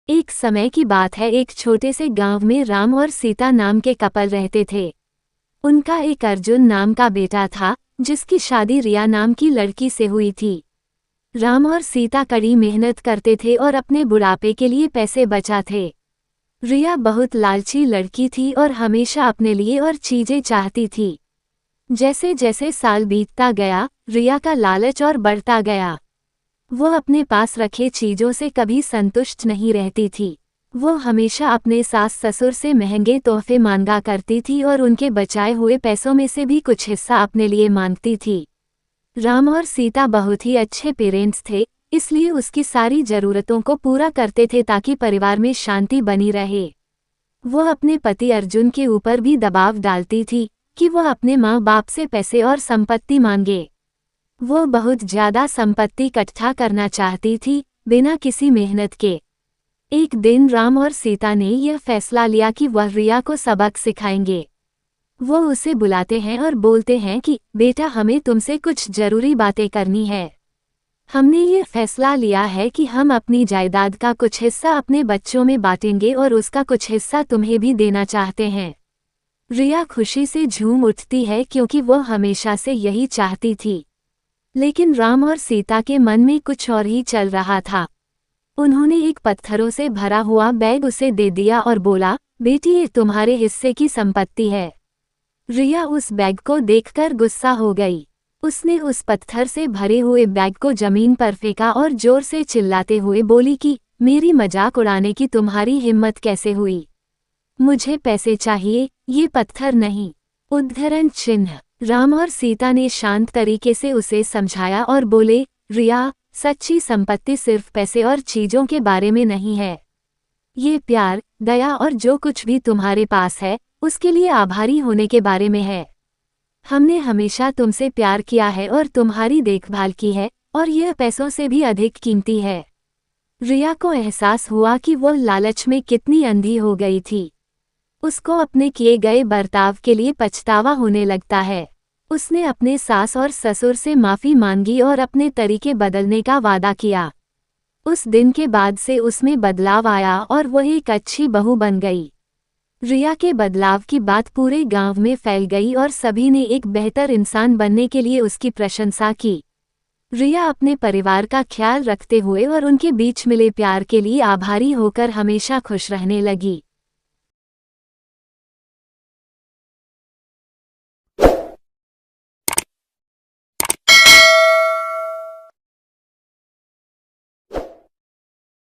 एक समय की बात है, एक छोटे से गांव में राम और सीता नाम के कपल रहते थे। उनका एक अर्जुन नाम का बेटा था, जिसकी शादी रिया नाम की लड़की से हुई थी। राम और सीता कड़ी मेहनत करते थे और अपने बुढ़ापे के लिए पैसे बचाते। रिया बहुत लालची लड़की थी और हमेशा अपने लिए और चीजें चाहती थी। जैसे जैसे साल बीतता गया, रिया का लालच और बढ़ता गया। वो अपने पास रखे चीजों से कभी संतुष्ट नहीं रहती थी। वो हमेशा अपने सास ससुर से महंगे तोहफे मांगा करती थी और उनके बचाए हुए पैसों में से भी कुछ हिस्सा अपने लिए मांगती थी। राम और सीता बहुत ही अच्छे पेरेंट्स थे, इसलिए उसकी सारी जरूरतों को पूरा करते थे ताकि परिवार में शांति बनी रहे। वो अपने पति अर्जुन के ऊपर भी दबाव डालती थी कि वह अपने माँ बाप से पैसे और संपत्ति मांगे। वो बहुत ज्यादा संपत्ति इकट्ठा करना चाहती थी, बिना किसी मेहनत के। एक दिन राम और सीता ने यह फैसला लिया कि वह रिया को सबक सिखाएंगे। वो उसे बुलाते हैं और बोलते हैं कि बेटा, हमें तुमसे कुछ जरूरी बातें करनी है। हमने ये फैसला लिया है कि हम अपनी जायदाद का कुछ हिस्सा अपने बच्चों में बांटेंगे और उसका कुछ हिस्सा तुम्हें भी देना चाहते हैं। रिया खुशी से झूम उठती है क्योंकि वो हमेशा से यही चाहती थी। लेकिन राम और सीता के मन में कुछ और ही चल रहा था। उन्होंने एक पत्थरों से भरा हुआ बैग उसे दे दिया और बोला, बेटी, ये तुम्हारे हिस्से की संपत्ति है। रिया उस बैग को देखकर गुस्सा हो गई। उसने उस पत्थर से भरे हुए बैग को जमीन पर फेंका और जोर से चिल्लाते हुए बोली कि मेरी मजाक उड़ाने की तुम्हारी हिम्मत कैसे हुई? मुझे पैसे चाहिए, ये पत्थर नहीं। उद्धरण चिन्ह। राम और सीता ने शांत तरीके से उसे समझाया और बोले, रिया, सच्ची संपत्ति सिर्फ पैसे और चीजों के बारे में नहीं है। ये प्यार, दया और जो कुछ भी तुम्हारे पास है, उसके लिए आभारी होने के बारे में है। हमने हमेशा तुमसे प्यार किया है और तुम्हारी देखभाल की है, और यह पैसों से भी अधिक कीमती है। रिया को एहसास हुआ कि वह लालच में कितनी अंधी हो गई थी। उसको अपने किए गए बर्ताव के लिए पछतावा होने लगता है। उसने अपने सास और ससुर से माफ़ी मांगी और अपने तरीके बदलने का वादा किया। उस दिन के बाद से उसमें बदलाव आया और वह एक अच्छी बहू बन गई। रिया के बदलाव की बात पूरे गांव में फैल गई और सभी ने एक बेहतर इंसान बनने के लिए उसकी प्रशंसा की। रिया अपने परिवार का ख्याल रखते हुए और उनके बीच मिले प्यार के लिए आभारी होकर हमेशा खुश रहने लगी।